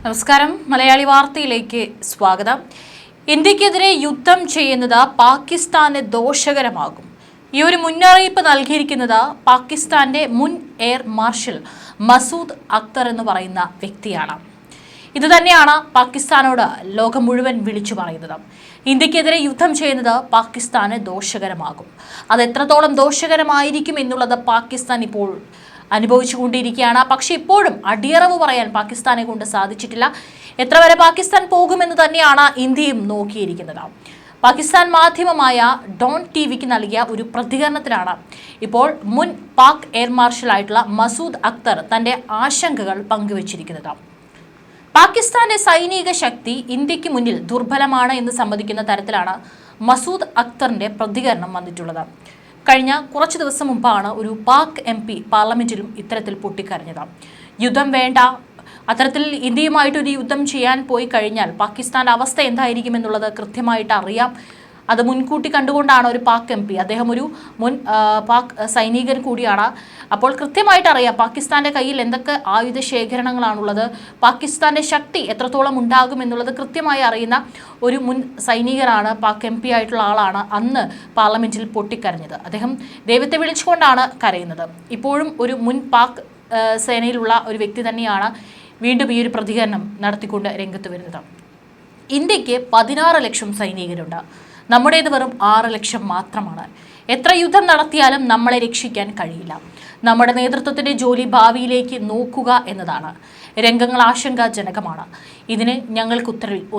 നമസ്കാരം. മലയാളി വാർത്തയിലേക്ക് സ്വാഗതം. ഇന്ത്യക്കെതിരെ യുദ്ധം ചെയ്യുന്നത് പാകിസ്ഥാന് ദോഷകരമാകും. ഈ ഒരു മുന്നറിയിപ്പ് നൽകിയിരിക്കുന്നത് പാകിസ്ഥാന്റെ മുൻ എയർ മാർഷൽ മസൂദ് അക്തർ എന്ന് പറയുന്ന വ്യക്തിയാണ്. ഇത് തന്നെയാണ് പാകിസ്ഥാനോട് ലോകം മുഴുവൻ വിളിച്ചു പറയുന്നത്. ഇന്ത്യക്കെതിരെ യുദ്ധം ചെയ്യുന്നത് പാകിസ്ഥാന് ദോഷകരമാകും. അത് എത്രത്തോളം ദോഷകരമായിരിക്കും എന്നുള്ളത് പാകിസ്ഥാൻ ഇപ്പോൾ അനുഭവിച്ചുകൊണ്ടിരിക്കുകയാണ്. പക്ഷെ ഇപ്പോഴും അടിയറവ് പറയാൻ പാകിസ്ഥാനെ കൊണ്ട് സാധിച്ചിട്ടില്ല. എത്ര വരെ പാകിസ്ഥാൻ പോകുമെന്ന് തന്നെയാണ് ഇന്ത്യയും നോക്കിയിരിക്കുന്നത്. പാകിസ്ഥാൻ മാധ്യമമായ ഡോൺ ടിവിക്ക് നൽകിയ ഒരു പ്രതികരണത്തിലാണ് ഇപ്പോൾ മുൻ പാക് എയർ മാർഷൽ ആയിട്ടുള്ള മസൂദ് അക്തർ തന്റെ ആശങ്കകൾ പങ്കുവച്ചിരിക്കുന്നത്. പാകിസ്ഥാന്റെ സൈനിക ശക്തി ഇന്ത്യക്ക് മുന്നിൽ ദുർബലമാണ് എന്ന് സമ്മതിക്കുന്ന തരത്തിലാണ് മസൂദ് അക്തറിന്റെ പ്രതികരണം വന്നിട്ടുള്ളത്. കഴിഞ്ഞ കുറച്ച് ദിവസം മുമ്പാണ് ഒരു പാക് MP പാർലമെന്റിലും ഇത്തരത്തിൽ പൊട്ടിക്കരഞ്ഞത്. യുദ്ധം വേണ്ട, അത്തരത്തിൽ ഇന്ത്യയുമായിട്ടൊരു യുദ്ധം ചെയ്യാൻ പോയി കഴിഞ്ഞാൽ പാകിസ്ഥാന്റെ അവസ്ഥ എന്തായിരിക്കും എന്നുള്ളത് കൃത്യമായിട്ട് അറിയാം. അത് മുൻകൂട്ടി കണ്ടുകൊണ്ടാണ് ഒരു പാക് MP, അദ്ദേഹം ഒരു മുൻ പാക് സൈനികൻ കൂടിയാണ്. അപ്പോൾ കൃത്യമായിട്ട് അറിയാം പാകിസ്ഥാന്റെ കയ്യിൽ എന്തൊക്കെ ആയുധ ശേഖരണങ്ങളാണുള്ളത്, പാകിസ്ഥാന്റെ ശക്തി എത്രത്തോളം ഉണ്ടാകും എന്നുള്ളത് കൃത്യമായി അറിയുന്ന ഒരു മുൻ സൈനികനാണ്, പാക് MP ആയിട്ടുള്ള ആളാണ് അന്ന് പാർലമെന്റിൽ പൊട്ടിക്കരഞ്ഞത്. അദ്ദേഹം ദൈവത്തെ വിളിച്ചുകൊണ്ടാണ് കരയുന്നത്. ഇപ്പോഴും ഒരു മുൻ പാക് സേനയിലുള്ള ഒരു വ്യക്തി തന്നെയാണ് വീണ്ടും ഈ ഒരു പ്രതികരണം നടത്തിക്കൊണ്ട് രംഗത്ത് വരുന്നത്. ഇന്ത്യക്ക് 16 ലക്ഷം സൈനികരുണ്ട്, നമ്മുടേത് വെറും 6 ലക്ഷം മാത്രമാണ്. എത്ര യുദ്ധം നടത്തിയാലും നമ്മളെ രക്ഷിക്കാൻ കഴിയില്ല. നമ്മുടെ നേതൃത്വത്തിന്റെ ജോലി ഭാവിയിലേക്ക് നോക്കുക എന്നതാണ്. രംഗങ്ങൾ ആശങ്കാജനകമാണ്. ഇതിന് ഞങ്ങൾക്ക്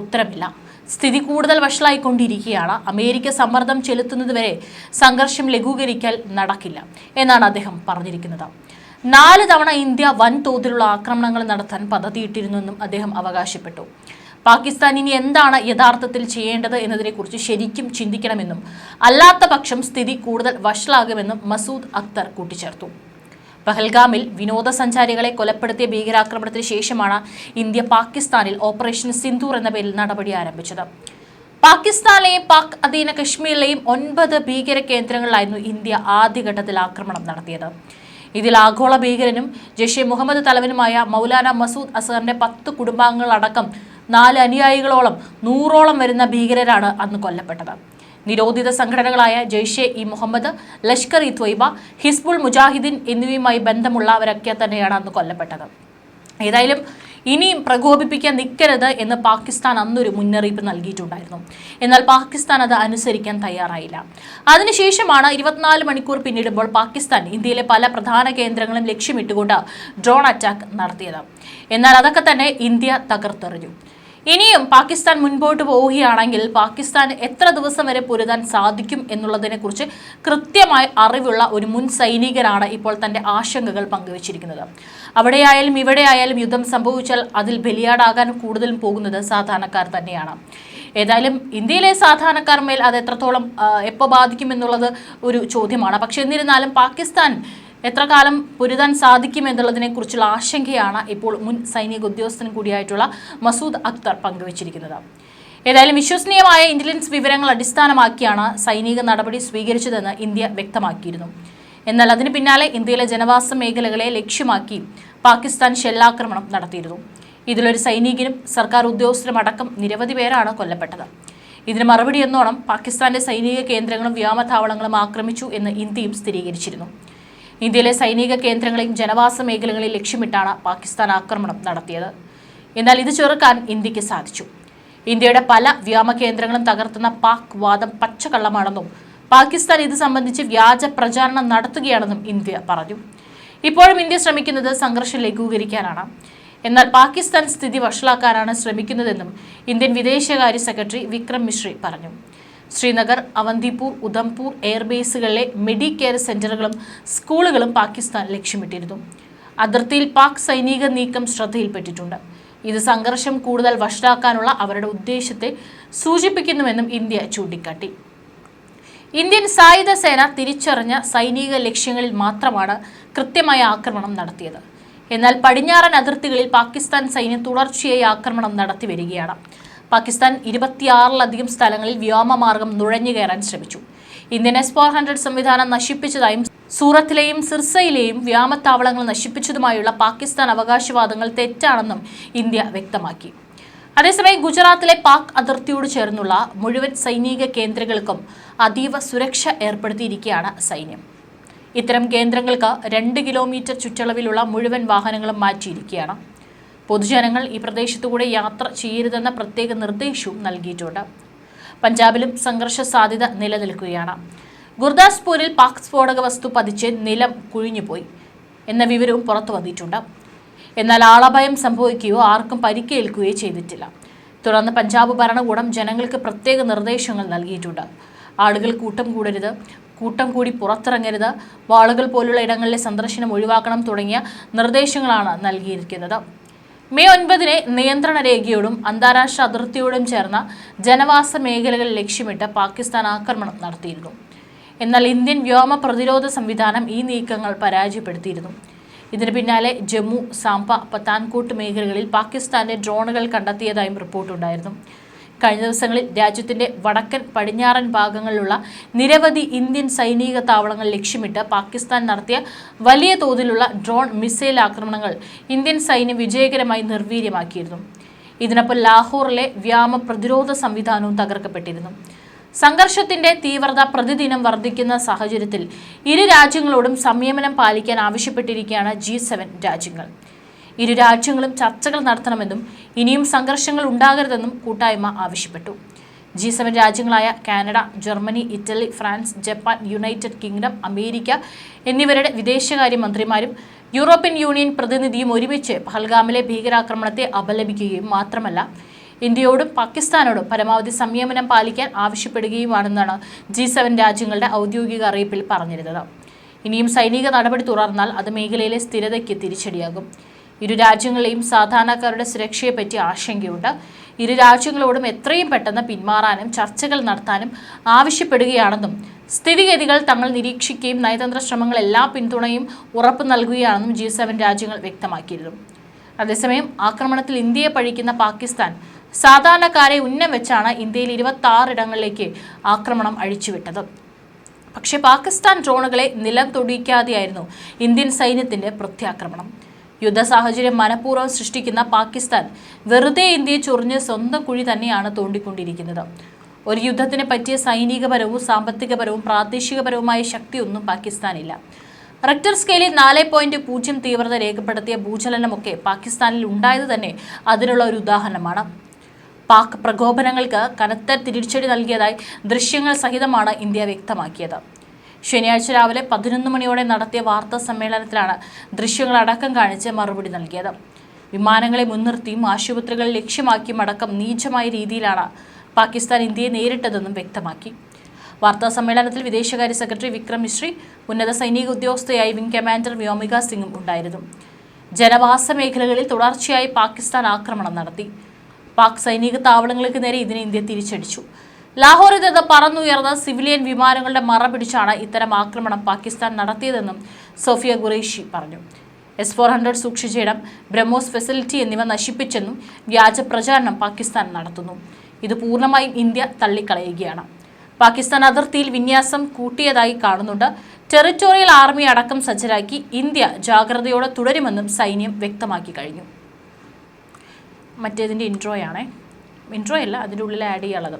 ഉത്തരമില്ല. സ്ഥിതി കൂടുതൽ വഷളായിക്കൊണ്ടിരിക്കുകയാണ്. അമേരിക്ക സമ്മർദ്ദം ചെലുത്തുന്നതുവരെ സംഘർഷം ലഘൂകരിക്കൽ നടക്കില്ല എന്നാണ് അദ്ദേഹം പറഞ്ഞിരിക്കുന്നത്. 4 തവണ ഇന്ത്യ വൻതോതിലുള്ള ആക്രമണങ്ങൾ നടത്താൻ പദ്ധതിയിട്ടിരുന്നെന്നും അദ്ദേഹം അവകാശപ്പെട്ടു. പാകിസ്ഥാൻ ഇനി എന്താണ് യഥാർത്ഥത്തിൽ ചെയ്യേണ്ടത് എന്നതിനെക്കുറിച്ച് ശരിക്കും ചിന്തിക്കണമെന്നും അല്ലാത്ത പക്ഷം സ്ഥിതി കൂടുതൽ വഷളാകുമെന്നും മസൂദ് അക്തർ കൂട്ടിച്ചേർത്തു. പഹൽഗാമിൽ വിനോദസഞ്ചാരികളെ കൊലപ്പെടുത്തിയ ഭീകരാക്രമണത്തിന് ശേഷമാണ് ഇന്ത്യ പാകിസ്ഥാനിൽ ഓപ്പറേഷൻ സിന്ദൂർ എന്ന പേരിൽ നടപടി ആരംഭിച്ചത്. പാകിസ്ഥാനിലെയും പാക് അധീന കശ്മീരിലെയും 9 ഭീകര കേന്ദ്രങ്ങളിലായിരുന്നു ഇന്ത്യ ആദ്യഘട്ടത്തിൽ ആക്രമണം നടത്തിയത്. ഇതിൽ ആഗോള ഭീകരനും ജയ്ഷെ മുഹമ്മദ് തലവനുമായ മൗലാന മസൂദ് അസറിന്റെ 10 കുടുംബാംഗങ്ങളടക്കം 4 അനുയായികളോളം 100ഓളം വരുന്ന ഭീകരരാണ് അന്ന് കൊല്ലപ്പെട്ടത്. നിരോധിത സംഘടനകളായ ജയ്ഷെ ഇ മുഹമ്മദ്, ലഷ്കർ ഇ ത്വയ്ബ, ഹിസ്ബുൾ മുജാഹിദ്ദീൻ എന്നിവയുമായി ബന്ധമുള്ളവരൊക്കെ തന്നെയാണ് അന്ന് കൊല്ലപ്പെട്ടത്. ഏതായാലും ഇനിയും പ്രകോപിപ്പിക്കാൻ നിൽക്കരുത് എന്ന് പാകിസ്ഥാൻ അന്നൊരു മുന്നറിയിപ്പ് നൽകിയിട്ടുണ്ടായിരുന്നു. എന്നാൽ പാകിസ്ഥാൻ അത് അനുസരിക്കാൻ തയ്യാറായില്ല. അതിനുശേഷമാണ് 24 മണിക്കൂർ പിന്നിടുമ്പോൾ പാകിസ്ഥാൻ ഇന്ത്യയിലെ പല പ്രധാന കേന്ദ്രങ്ങളും ലക്ഷ്യമിട്ടുകൊണ്ട് ഡ്രോൺ അറ്റാക്ക് നടത്തിയത്. എന്നാൽ അതൊക്കെ തന്നെ ഇന്ത്യ തകർത്തെറിഞ്ഞു. ഇനിയും പാകിസ്ഥാൻ മുൻപോട്ട് പോവുകയാണെങ്കിൽ പാകിസ്ഥാൻ എത്ര ദിവസം വരെ പൊരുതാൻ സാധിക്കും എന്നുള്ളതിനെക്കുറിച്ച് കൃത്യമായി അറിവുള്ള ഒരു മുൻ സൈനികനാണ് ഇപ്പോൾ തന്റെ ആശങ്കകൾ പങ്കുവച്ചിരിക്കുന്നത്. അവിടെയായാലും ഇവിടെയായാലും യുദ്ധം സംഭവിച്ചാൽ അതിൽ ബലിയാടാകാൻ കൂടുതലും പോകുന്നത് സാധാരണക്കാർ തന്നെയാണ്. ഏതായാലും ഇന്ത്യയിലെ സാധാരണക്കാർ മേൽ അത് എത്രത്തോളം എപ്പോൾ ബാധിക്കും എന്നുള്ളത് ഒരു ചോദ്യമാണ്. പക്ഷെ എന്നിരുന്നാലും പാകിസ്ഥാൻ എത്ര കാലം പൊരുതാൻ സാധിക്കും എന്നുള്ളതിനെ കുറിച്ചുള്ള ആശങ്കയാണ് ഇപ്പോൾ മുൻ സൈനിക ഉദ്യോഗസ്ഥൻ കൂടിയായിട്ടുള്ള മസൂദ് അക്തർ പങ്കുവച്ചിരിക്കുന്നത്. ഏതായാലും വിശ്വസനീയമായ ഇന്റലിജൻസ് വിവരങ്ങൾ അടിസ്ഥാനമാക്കിയാണ് സൈനിക നടപടി സ്വീകരിച്ചതെന്ന് ഇന്ത്യ വ്യക്തമാക്കിയിരുന്നു. എന്നാൽ അതിന് പിന്നാലെ ഇന്ത്യയിലെ ജനവാസ മേഖലകളെ ലക്ഷ്യമാക്കി പാകിസ്ഥാൻ ഷെല്ലാക്രമണം നടത്തിയിരുന്നു. ഇതിലൊരു സൈനികനും സർക്കാർ ഉദ്യോഗസ്ഥരും അടക്കം നിരവധി പേരാണ് കൊല്ലപ്പെട്ടത്. ഇതിന് മറുപടി എന്നോണം പാകിസ്ഥാന്റെ സൈനിക കേന്ദ്രങ്ങളും വ്യോമതാവളങ്ങളും ആക്രമിച്ചു എന്ന് ഇന്ത്യയും സ്ഥിരീകരിച്ചിരുന്നു. ഇന്ത്യയിലെ സൈനിക കേന്ദ്രങ്ങളെയും ജനവാസ മേഖലകളെയും ലക്ഷ്യമിട്ടാണ് പാകിസ്ഥാൻ ആക്രമണം നടത്തിയത്. എന്നാൽ ഇത് ചെറുക്കാൻ ഇന്ത്യക്ക് സാധിച്ചു. ഇന്ത്യയുടെ പല വ്യോമ കേന്ദ്രങ്ങളും തകർത്തുന്ന പാക് വാദം പച്ചക്കള്ളമാണെന്നും പാകിസ്ഥാൻ ഇത് സംബന്ധിച്ച് വ്യാജ പ്രചാരണം നടത്തുകയാണെന്നും ഇന്ത്യ പറഞ്ഞു. ഇപ്പോഴും ഇന്ത്യ ശ്രമിക്കുന്നത് സംഘർഷം ലഘൂകരിക്കാനാണ്. എന്നാൽ പാകിസ്ഥാൻ സ്ഥിതി വഷളാക്കാനാണ് ശ്രമിക്കുന്നതെന്നും ഇന്ത്യൻ വിദേശകാര്യ സെക്രട്ടറി വിക്രം മിശ്രി പറഞ്ഞു. ശ്രീനഗർ, അവന്തിപൂർ, ഉധംപൂർ എയർബേസുകളിലെ മെഡിക്കെയർ സെന്ററുകളും സ്കൂളുകളും പാകിസ്ഥാൻ ലക്ഷ്യമിട്ടിരുന്നു. അതിർത്തിയിൽ പാക് സൈനിക നീക്കം ശ്രദ്ധയിൽപ്പെട്ടിട്ടുണ്ട്. ഇത് സംഘർഷം കൂടുതൽ വഷളാക്കാനുള്ള അവരുടെ ഉദ്ദേശത്തെ സൂചിപ്പിക്കുന്നുവെന്നും ഇന്ത്യ ചൂണ്ടിക്കാട്ടി. ഇന്ത്യൻ സായുധ സേന തിരിച്ചറിഞ്ഞ സൈനിക ലക്ഷ്യങ്ങളിൽ മാത്രമാണ് കൃത്യമായ ആക്രമണം നടത്തിയത്. എന്നാൽ പടിഞ്ഞാറൻ അതിർത്തികളിൽ പാകിസ്ഥാൻ സൈന്യം തുടർച്ചയായി ആക്രമണം നടത്തി വരികയാണ്. പാകിസ്ഥാൻ 26-ലധികം സ്ഥലങ്ങളിൽ വ്യോമമാർഗം നുഴഞ്ഞു കയറാൻ ശ്രമിച്ചു. ഇന്ത്യൻ S-400 സംവിധാനം നശിപ്പിച്ചതായും സൂറത്തിലെയും സിർസയിലെയും വ്യോമത്താവളങ്ങൾ നശിപ്പിച്ചതുമായുള്ള പാകിസ്ഥാൻ അവകാശവാദങ്ങൾ തെറ്റാണെന്നും ഇന്ത്യ വ്യക്തമാക്കി. അതേസമയം ഗുജറാത്തിലെ പാക് അതിർത്തിയോട് ചേർന്നുള്ള മുഴുവൻ സൈനിക കേന്ദ്രങ്ങൾക്കും അതീവ സുരക്ഷ ഏർപ്പെടുത്തിയിരിക്കുകയാണ് സൈന്യം. ഇത്തരം കേന്ദ്രങ്ങൾക്ക് 2 കിലോമീറ്റർ ചുറ്റളവിലുള്ള മുഴുവൻ വാഹനങ്ങളും മാറ്റിയിരിക്കുകയാണ്. പൊതുജനങ്ങൾ ഈ പ്രദേശത്തുകൂടെ യാത്ര ചെയ്യരുതെന്ന പ്രത്യേക നിർദ്ദേശവും നൽകിയിട്ടുണ്ട്. പഞ്ചാബിലും സംഘർഷ സാധ്യത നിലനിൽക്കുകയാണ്. ഗുർദാസ്പൂരിൽ പാക് സ്ഫോടക വസ്തു പതിച്ച് നിലം കുഴിഞ്ഞുപോയി എന്ന വിവരവും പുറത്തു വന്നിട്ടുണ്ട്. എന്നാൽ ആളപായം സംഭവിക്കുകയോ ആർക്കും പരിക്കേൽക്കുകയോ ചെയ്തിട്ടില്ല. തുടർന്ന് പഞ്ചാബ് ഭരണകൂടം ജനങ്ങൾക്ക് പ്രത്യേക നിർദ്ദേശങ്ങൾ നൽകിയിട്ടുണ്ട്. ആളുകൾ കൂട്ടം കൂടരുത്, കൂട്ടം കൂടി പുറത്തിറങ്ങരുത്, വാളുകൾ പോലുള്ള ഇടങ്ങളിലെ സന്ദർശനം ഒഴിവാക്കണം തുടങ്ങിയ നിർദ്ദേശങ്ങളാണ് നൽകിയിരിക്കുന്നത്. മെയ് 9 നിയന്ത്രണ രേഖയോടും അന്താരാഷ്ട്ര അതിർത്തിയോടും ചേർന്ന ജനവാസ മേഖലകൾ ലക്ഷ്യമിട്ട് പാകിസ്ഥാൻ ആക്രമണം നടത്തിയിരുന്നു. എന്നാൽ ഇന്ത്യൻ വ്യോമ പ്രതിരോധ സംവിധാനം ഈ നീക്കങ്ങൾ പരാജയപ്പെടുത്തിയിരുന്നു. ഇതിന് പിന്നാലെ ജമ്മു, സാംബ, പത്താൻകോട്ട് മേഖലകളിൽ പാകിസ്ഥാന്റെ ഡ്രോണുകൾ കണ്ടെത്തിയതായും റിപ്പോർട്ടുണ്ടായിരുന്നു. കഴിഞ്ഞ ദിവസങ്ങളിൽ രാജ്യത്തിന്റെ വടക്കൻ പടിഞ്ഞാറൻ ഭാഗങ്ങളിലുള്ള നിരവധി ഇന്ത്യൻ സൈനിക താവളങ്ങൾ ലക്ഷ്യമിട്ട് പാകിസ്ഥാൻ നടത്തിയ വലിയ തോതിലുള്ള ഡ്രോൺ മിസൈൽ ആക്രമണങ്ങൾ ഇന്ത്യൻ സൈന്യം വിജയകരമായി നിർവീര്യമാക്കിയിരുന്നു. ഇതിനൊപ്പം ലാഹോറിലെ വ്യോമ പ്രതിരോധ സംവിധാനവും തകർക്കപ്പെട്ടിരുന്നു. സംഘർഷത്തിന്റെ തീവ്രത പ്രതിദിനം വർദ്ധിക്കുന്ന സാഹചര്യത്തിൽ ഇരു രാജ്യങ്ങളോടും സംയമനം പാലിക്കാൻ ആവശ്യപ്പെട്ടിരിക്കുകയാണ് G7 രാജ്യങ്ങൾ. ഇരു രാജ്യങ്ങളും ചർച്ചകൾ നടത്തണമെന്നും ഇനിയും സംഘർഷങ്ങൾ ഉണ്ടാകരുതെന്നും കൂട്ടായ്മ ആവശ്യപ്പെട്ടു. G7 രാജ്യങ്ങളായ Canada, Germany, Italy, France, Japan, United Kingdom, America എന്നിവരുടെ വിദേശകാര്യ മന്ത്രിമാരും യൂറോപ്യൻ യൂണിയൻ പ്രതിനിധിയും ഒരുമിച്ച് പഹൽഗാമിലെ ഭീകരാക്രമണത്തെ അപലപിക്കുകയും മാത്രമല്ല ഇന്ത്യയോടും പാകിസ്ഥാനോടും പരമാവധി സംയമനം പാലിക്കാൻ ആവശ്യപ്പെടുകയുമാണെന്നാണ് G7 രാജ്യങ്ങളുടെ ഔദ്യോഗിക അറിയിപ്പിൽ പറഞ്ഞിരുന്നത്. ഇനിയും സൈനിക നടപടി തുടർന്നാൽ അത് മേഖലയിലെ സ്ഥിരതയ്ക്ക് തിരിച്ചടിയാകും. ഇരു രാജ്യങ്ങളെയും സാധാരണക്കാരുടെ സുരക്ഷയെപ്പറ്റി ആശങ്കയുണ്ട്. ഇരു രാജ്യങ്ങളോടും എത്രയും പെട്ടെന്ന് പിന്മാറാനും ചർച്ചകൾ നടത്താനും ആവശ്യപ്പെടുകയാണെന്നും സ്ഥിതിഗതികൾ തങ്ങൾ നിരീക്ഷിക്കുകയും നയതന്ത്ര ശ്രമങ്ങൾ എല്ലാ പിന്തുണയും ഉറപ്പു നൽകുകയാണെന്നും G7 രാജ്യങ്ങൾ വ്യക്തമാക്കിയിരുന്നു. അതേസമയം ആക്രമണത്തിൽ ഇന്ത്യയെ പഴിക്കുന്ന പാകിസ്ഥാൻ സാധാരണക്കാരെ ഉന്നം വെച്ചാണ് ഇന്ത്യയിൽ 26 ഇടങ്ങളിലേക്ക് ആക്രമണം അഴിച്ചുവിട്ടത്. പക്ഷേ പാകിസ്ഥാൻ ഡ്രോണുകളെ നിലം തൊടിക്കാതെയായിരുന്നു ഇന്ത്യൻ സൈന്യത്തിന്റെ പ്രത്യാക്രമണം. യുദ്ധ സാഹചര്യം മനഃപൂർവ്വം സൃഷ്ടിക്കുന്ന പാകിസ്ഥാൻ വെറുതെ ഇന്ത്യയെ ചൊറിഞ്ഞ് സ്വന്തം കുഴി തന്നെയാണ് തോണ്ടിക്കൊണ്ടിരിക്കുന്നത്. ഒരു യുദ്ധത്തിന് പറ്റിയ സൈനികപരവും സാമ്പത്തികപരവും പ്രാദേശികപരവുമായ ശക്തിയൊന്നും പാകിസ്ഥാനില്ല. റിക്ടർ സ്കെയിലിൽ 4.0 തീവ്രത രേഖപ്പെടുത്തിയ ഭൂചലനമൊക്കെ പാകിസ്ഥാനിൽ ഉണ്ടായത് തന്നെ അതിനുള്ള ഒരു ഉദാഹരണമാണ്. പാക് പ്രകോപനങ്ങൾക്ക് കനത്ത തിരിച്ചടി നൽകിയതായി ദൃശ്യങ്ങൾ സഹിതമാണ് ഇന്ത്യ വ്യക്തമാക്കിയത്. ശനിയാഴ്ച രാവിലെ 11 മണിയോടെ നടത്തിയ വാർത്താ സമ്മേളനത്തിലാണ് ദൃശ്യങ്ങളടക്കം കാണിച്ച് മറുപടി നൽകിയത്. വിമാനങ്ങളെ മുൻനിർത്തിയും ആശുപത്രികൾ ലക്ഷ്യമാക്കിയും അടക്കം നീചമായ രീതിയിലാണ് പാകിസ്ഥാൻ ഇന്ത്യയെ നേരിട്ടതെന്നും വ്യക്തമാക്കി. വാർത്താ സമ്മേളനത്തിൽ വിദേശകാര്യ സെക്രട്ടറി വിക്രം മിശ്രി, ഉന്നത സൈനിക ഉദ്യോഗസ്ഥയായി വിംഗ് കമാൻഡർ വ്യോമിക സിംഗും ഉണ്ടായിരുന്നു. ജനവാസ മേഖലകളിൽ തുടർച്ചയായി പാകിസ്ഥാൻ ആക്രമണം നടത്തി. പാക് സൈനിക താവളങ്ങൾക്ക് നേരെ ഇതിനെ ഇന്ത്യ തിരിച്ചടിച്ചു. ലാഹോറിൽ നിന്ന് പറന്നുയർന്ന സിവിലിയൻ വിമാനങ്ങളുടെ മറ പിടിച്ചാണ് ഇത്തരം ആക്രമണം പാകിസ്ഥാൻ നടത്തിയതെന്നും സോഫിയ ഖുറൈഷി പറഞ്ഞു. S-400 സൂക്ഷിച്ചിടം, ബ്രഹ്മോസ് ഫെസിലിറ്റി എന്നിവ നശിപ്പിച്ചെന്നും വ്യാജ പ്രചാരണം പാകിസ്ഥാൻ നടത്തുന്നു. ഇത് പൂർണ്ണമായും ഇന്ത്യ തള്ളിക്കളയുകയാണ്. പാകിസ്ഥാൻ അതിർത്തിയിൽ വിന്യാസം കൂട്ടിയതായി കാണുന്നുണ്ട്. ടെറിറ്റോറിയൽ ആർമി അടക്കം സജ്ജരാക്കി ഇന്ത്യ ജാഗ്രതയോടെ തുടരുമെന്നും സൈന്യം വ്യക്തമാക്കി കഴിഞ്ഞു. മറ്റേതിൻ്റെ ഇൻട്രോയാണേ, ഇൻട്രോ അല്ല, അതിൻ്റെ ഉള്ളിൽ ആഡ് ചെയ്യാനുള്ളത്.